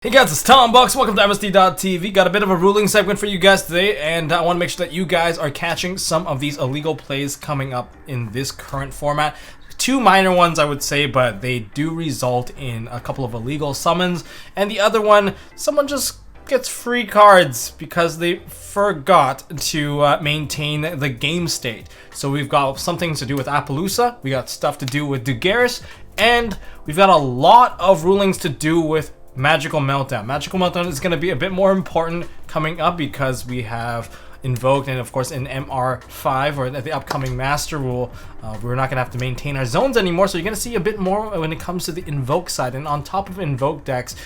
Hey guys, it's Tom Bucks. Welcome to MST.TV. Got a bit of a ruling segment for you guys today, and I want to make sure that you guys are catching some of these illegal plays coming up in this current format. Two minor ones, I would say, but they do result in a couple of illegal summons. And the other one, someone just gets free cards because they forgot to maintain the game state. So we've got something to do with Apollousa, we got stuff to do with Dugares, and we've got a lot of rulings to do with Magical Meltdown. Magical Meltdown is going to be a bit more important coming up because we have invoked, and of course in MR5 or the upcoming Master Rule, we're not going to have to maintain our zones anymore, so you're going to see a bit more when it comes to the invoke side. And on top of invoke decks,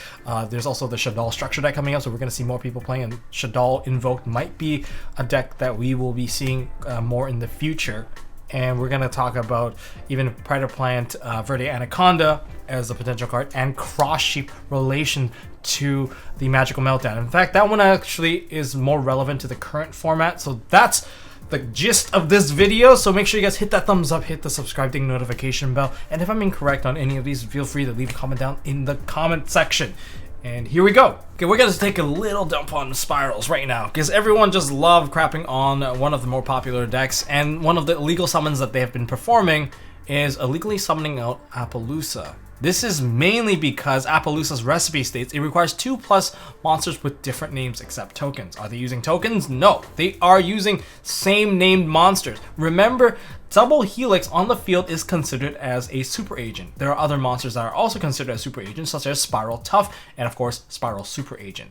there's also the Shaddoll structure deck coming up, so we're going to see more people playing, and Shaddoll invoked might be a deck that we will be seeing more in the future. And we're going to talk about even Predator Plant, Verde Anaconda as a potential card, and Cross Sheep relation to the Magical Meltdown. In fact, that one actually is more relevant to the current format. So that's the gist of this video. So make sure you guys hit that thumbs up, hit the subscribe, ding notification bell. And if I'm incorrect on any of these, feel free to leave a comment down in the comment section. And here we go. Okay, we're gonna take a little dump on spirals right now because everyone just loved crapping on one of the more popular decks, and one of the illegal summons that they have been performing is illegally summoning out Apollousa. This is mainly because Apollousa's recipe states it requires 2+ monsters with different names except tokens. Are they using tokens? No, they are using same named monsters. Remember, Double Helix on the field is considered as a super agent. There are other monsters that are also considered as super agents, such as Spiral Tough and of course Spiral Super Agent.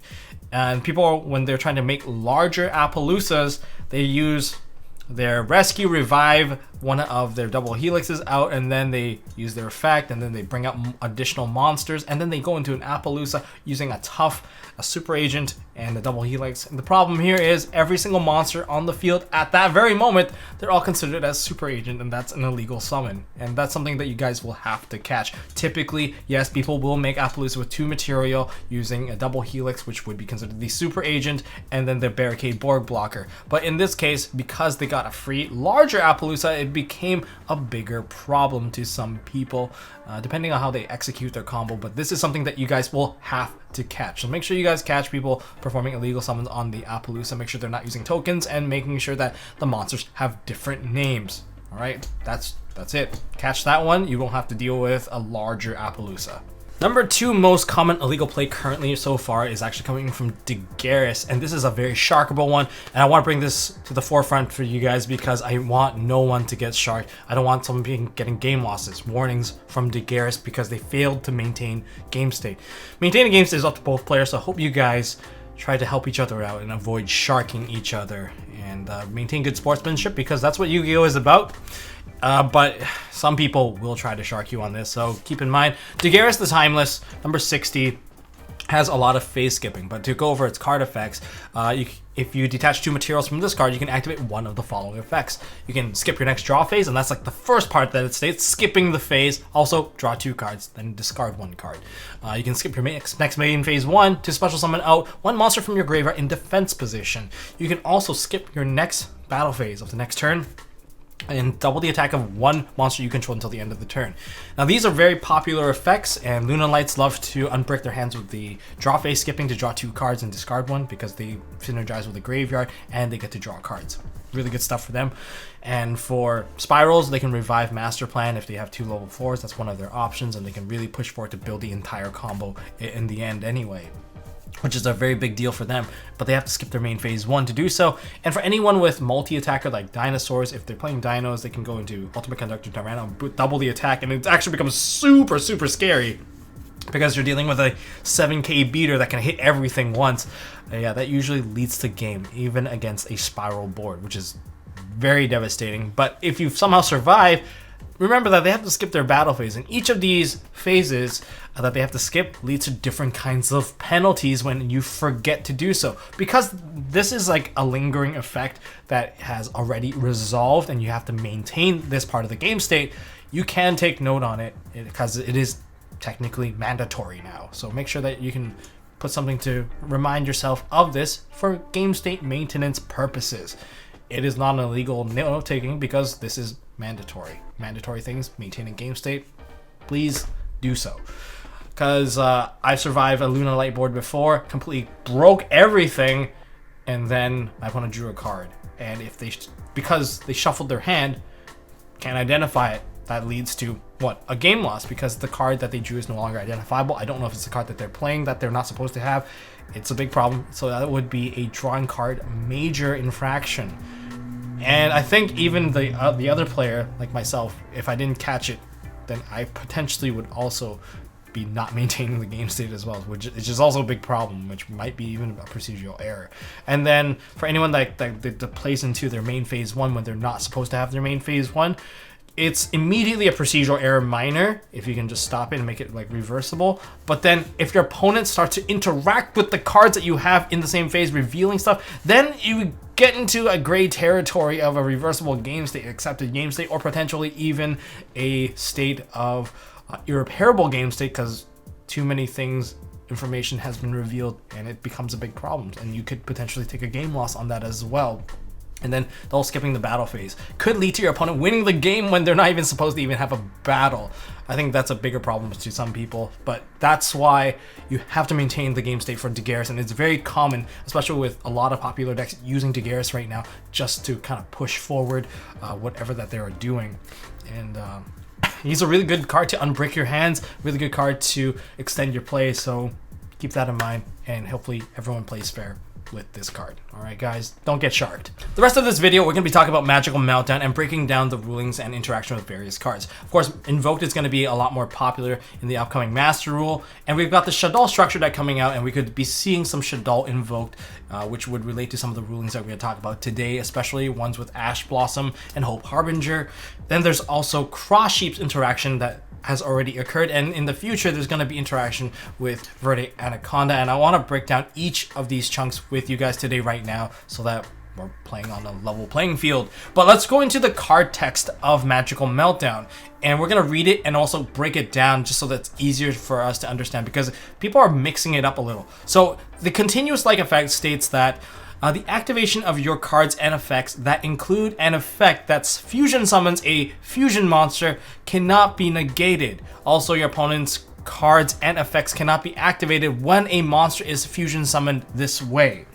And people, when they're trying to make larger Apollousas, they use their rescue, revive one of their double helixes out, and then they use their effect, and then they bring up additional monsters, and then they go into an Apollousa using a tough, a super agent, and a double helix. And the problem here is every single monster on the field at that very moment, they're all considered as super agent, and that's an illegal summon. And that's something that you guys will have to catch. Typically, yes, people will make Apollousa with 2 material using a double helix, which would be considered the super agent, and then the barricade Borg blocker. But in this case, because they got a free larger Apollousa, it became a bigger problem to some people, depending on how they execute their combo. But this is something that you guys will have to catch. So make sure you guys catch people performing illegal summons on the Apollousa. Make sure they're not using tokens, and making sure that the monsters have different names. All right, that's it. Catch that one. You won't have to deal with a larger Apollousa. Number 2 most common illegal play currently so far is actually coming from Dugares, and this is a very sharkable one, and I want to bring this to the forefront for you guys because I want no one to get sharked. I don't want someone getting game losses. Warnings from Dugares because they failed to maintain game state. Maintaining game state is up to both players, so I hope you guys try to help each other out and avoid sharking each other, and maintain good sportsmanship because that's what Yu-Gi-Oh! Is about. But some people will try to shark you on this, so keep in mind. Dugares the Timeless, number 60, has a lot of phase skipping, but to go over its card effects, if you detach 2 materials from this card, you can activate one of the following effects. You can skip your next draw phase, and that's like the first part that it states, skipping the phase. Also, draw 2 cards, then discard 1 card. You can skip your next main phase 1 to special summon out 1 monster from your graveyard in defense position. You can also skip your next battle phase of the next turn and double the attack of 1 monster you control until the end of the turn. Now these are very popular effects, and Luna Lights love to unbrick their hands with the draw phase skipping to draw 2 cards and discard 1 because they synergize with the graveyard and they get to draw cards. Really good stuff for them. And for spirals, they can revive Master Plan if they have 2 level 4s. That's one of their options, and they can really push forward to build the entire combo in the end anyway, which is a very big deal for them, but they have to skip their main phase 1 to do so. And for anyone with multi-attacker like dinosaurs, if they're playing dinos, they can go into Ultimate Conductor Tyranno and double the attack, and it actually becomes super scary because you're dealing with a 7k beater that can hit everything once. Yeah, that usually leads to game, even against a spiral board, which is very devastating. But if you somehow survive, remember that they have to skip their battle phase, and each of these phases that they have to skip leads to different kinds of penalties when you forget to do so. Because this is like a lingering effect that has already resolved and you have to maintain this part of the game state, you can take note on it because it is technically mandatory now. So make sure that you can put something to remind yourself of this for game state maintenance purposes. It is not an illegal note taking because this is mandatory. Mandatory things, maintaining game state, please do so. because I survived a Luna Light board before, completely broke everything, and then my opponent drew a card. And if because they shuffled their hand, can't identify it, that leads to what? A game loss, because the card that they drew is no longer identifiable. I don't know if it's the card that they're playing that they're not supposed to have. It's a big problem. So that would be a drawing card major infraction. And I think even the other player, like myself, if I didn't catch it, then I potentially would also be not maintaining the game state as well, which is also a big problem, which might be even a procedural error. And then for anyone that plays into their main phase 1 when they're not supposed to have their main phase 1, it's immediately a procedural error minor if you can just stop it and make it like reversible. But then if your opponent starts to interact with the cards that you have in the same phase, revealing stuff, then you get into a gray territory of a reversible game state, accepted game state, or potentially even a state of irreparable game state, because too many things, information has been revealed, and it becomes a big problem, and you could potentially take a game loss on that as well. And then the whole skipping the battle phase could lead to your opponent winning the game when they're not even supposed to even have a battle. I think that's a bigger problem to some people, but that's why you have to maintain the game state for Dugares, and it's very common, especially with a lot of popular decks using Dugares right now, just to kind of push forward whatever that they are doing. And he's a really good card to unbrick your hands, really good card to extend your play, so keep that in mind, and hopefully everyone plays fair with this card. Alright guys, don't get sharked. The rest of this video, we're going to be talking about Magical Meltdown and breaking down the rulings and interaction with various cards. Of course, Invoked is going to be a lot more popular in the upcoming Master Rule, and we've got the Shaddoll structure deck coming out, and we could be seeing some Shaddoll Invoked, which would relate to some of the rulings that we're going to talk about today, especially ones with Ash Blossom and Hope Harbinger. Then there's also Cross Sheep's interaction that has already occurred, and in the future there's going to be interaction with Verdict Anaconda, and I want to break down each of these chunks with you guys today right now so that we're playing on a level playing field. But let's go into the card text of Magical Meltdown, and we're going to read it and also break it down just so that's easier for us to understand, because people are mixing it up a little. So the continuous like effect states that the activation of your cards and effects that include an effect that fusion summons a fusion monster cannot be negated. Also, your opponent's cards and effects cannot be activated when a monster is fusion summoned this way.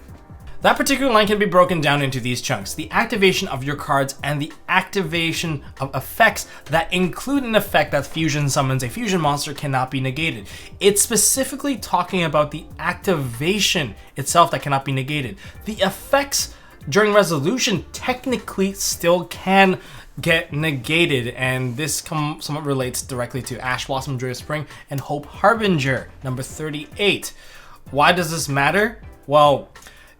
That particular line can be broken down into these chunks: the activation of your cards and the activation of effects that include an effect that fusion summons a fusion monster cannot be negated. It's specifically talking about the activation itself that cannot be negated. The effects during resolution technically still can get negated, and this somewhat relates directly to Ash Blossom, Joy of Spring, and Hope Harbinger, number 38. Why does this matter? Well,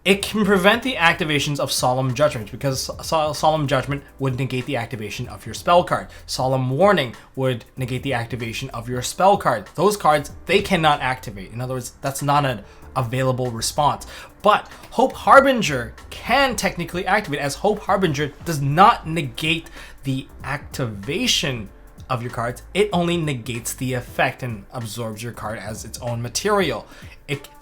it can prevent the activations of Solemn Judgment, because Solemn Judgment would negate the activation of your spell card. Solemn Warning would negate the activation of your spell card. Those cards, they cannot activate. In other words, that's not an available response. But Hope Harbinger can technically activate, as Hope Harbinger does not negate the activation of your cards. It only negates the effect and absorbs your card as its own material.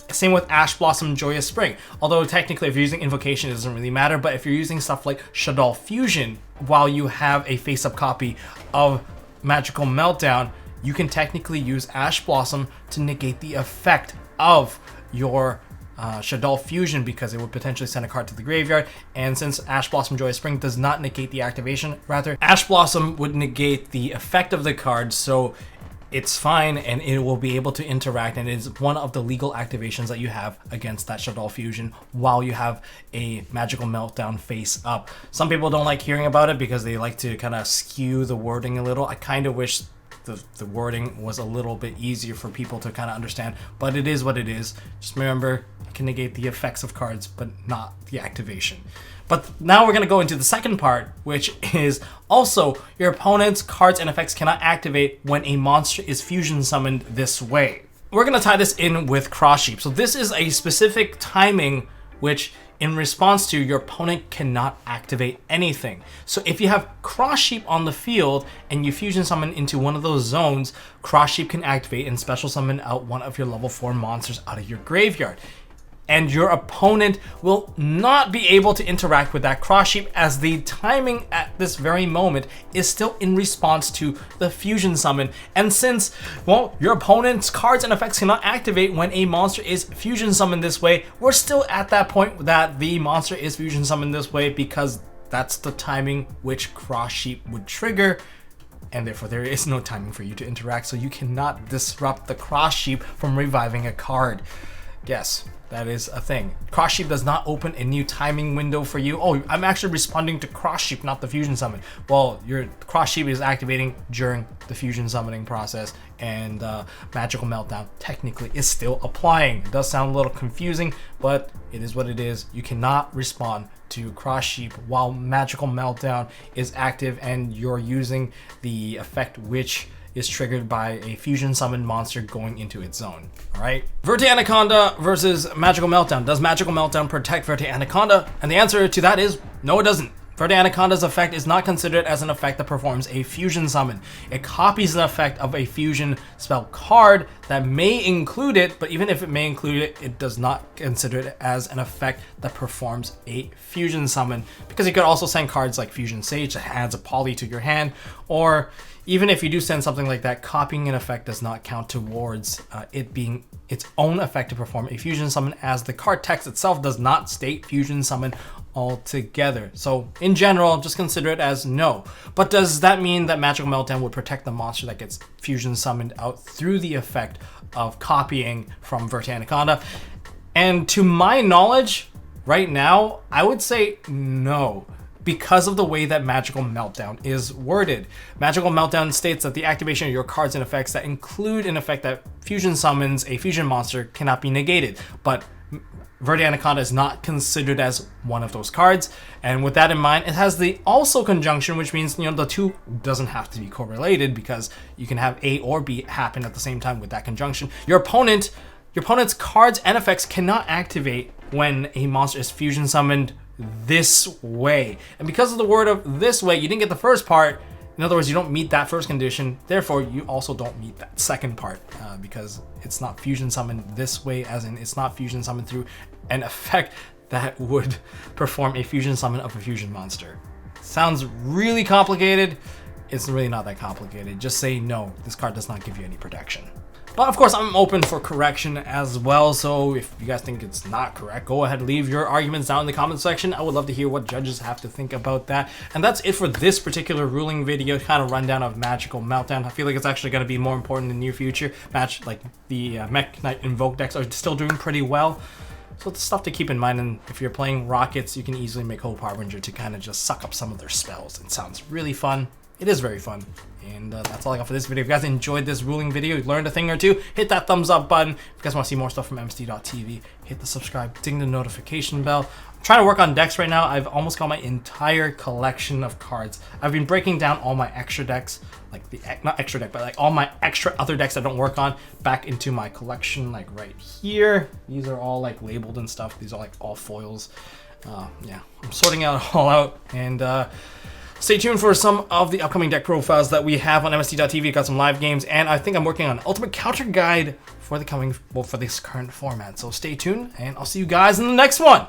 Same with Ash Blossom, Joy of Spring. Although technically if you're using Invocation, it doesn't really matter, but if you're using stuff like Shaddoll Fusion, while you have a face-up copy of Magical Meltdown, you can technically use Ash Blossom to negate the effect of your Shaddoll Fusion, because it would potentially send a card to the graveyard. And since Ash Blossom, Joy of Spring does not negate the activation, rather Ash Blossom would negate the effect of the card, so it's fine, and it will be able to interact, and it is one of the legal activations that you have against that Shaddoll Fusion while you have a Magical Meltdown face up. Some people don't like hearing about it because they like to kind of skew the wording a little. I kind of wish the wording was a little bit easier for people to kind of understand, but it is what it is. Just remember, it can negate the effects of cards, but not the activation. But now we're going to go into the second part, which is also your opponent's cards and effects cannot activate when a monster is fusion summoned this way. We're going to tie this in with Cross Sheep. So this is a specific timing which, in response to, your opponent cannot activate anything. So if you have Cross Sheep on the field and you fusion summon into one of those zones, Cross Sheep can activate and special summon out one of your level 4 monsters out of your graveyard. and your opponent will not be able to interact with that cross sheep, as the timing at this very moment is still in response to the fusion summon. And since, well, your opponent's cards and effects cannot activate when a monster is fusion summoned this way, we're still at that point that the monster is fusion summoned this way, because that's the timing which cross sheep would trigger, and therefore there is no timing for you to interact, so you cannot disrupt the cross sheep from reviving a card. Yes, that is a thing. Cross sheep does not open a new timing window for you. Oh, I'm actually responding to cross sheep, not the fusion summon. Well, your cross sheep is activating during the fusion summoning process, and Magical Meltdown technically is still applying. It does sound a little confusing, but it is what it is. You cannot respond to cross sheep while Magical Meltdown is active and you're using the effect which is triggered by a fusion summoned monster going into its zone. Alright? Verte Anaconda versus Magical Meltdown. Does Magical Meltdown protect Verte Anaconda? And the answer to that is no, it doesn't. Verte Anaconda's effect is not considered as an effect that performs a fusion summon. It copies the effect of a fusion spell card that may include it, but even if it may include it, it does not consider it as an effect that performs a fusion summon, because you could also send cards like Fusion Sage that adds a poly to your hand, or even if you do send something like that, copying an effect does not count towards it being its own effect to perform a fusion summon, as the card text itself does not state fusion summon altogether. So in general, just consider it as no. But does that mean that Magical Meltdown would protect the monster that gets fusion summoned out through the effect of copying from Verte Anaconda? And to my knowledge, right now, I would say no, because of the way that Magical Meltdown is worded. Magical Meltdown states that the activation of your cards and effects that include an effect that fusion summons a fusion monster cannot be negated, but Verte Anaconda is not considered as one of those cards, and with that in mind, it has the also conjunction, which means, you know, the two doesn't have to be correlated, because you can have A or B happen at the same time with that conjunction. Your opponent's cards and effects cannot activate when a monster is fusion summoned this way, and because of the word of this way, you didn't get the first part. In other words, you don't meet that first condition, therefore you also don't meet that second part, because it's not fusion summoned this way, as in it's not fusion summoned through an effect that would perform a fusion summon of a fusion monster. Sounds really complicated. It's really not that complicated. Just say no, this card does not give you any protection. But of course, I'm open for correction as well, so if you guys think it's not correct, go ahead, leave your arguments down in the comment section. I would love to hear what judges have to think about that. And that's it for this particular ruling video, kind of rundown of Magical Meltdown. I feel like it's actually going to be more important in the near future. Like the Mech Knight Invoke decks are still doing pretty well, so it's stuff to keep in mind. And if you're playing Rockets, you can easily make Hope Harbinger to kind of just suck up some of their spells. It sounds really fun. It is very fun. And that's all I got for this video. If you guys enjoyed this ruling video, you learned a thing or two, hit that thumbs up button. If you guys want to see more stuff from MST.TV, hit the subscribe, ding the notification bell. I'm trying to work on decks right now. I've almost got my entire collection of cards. I've been breaking down all my extra decks, like the, not extra deck, but like all my extra other decks I don't work on back into my collection, like right here. These are all like labeled and stuff. These are like all foils. Yeah, I'm sorting it all out, and stay tuned for some of the upcoming deck profiles that we have on MST.TV. Got some live games, and I think I'm working on an ultimate counter guide for the coming, well, for this current format. So stay tuned, and I'll see you guys in the next one.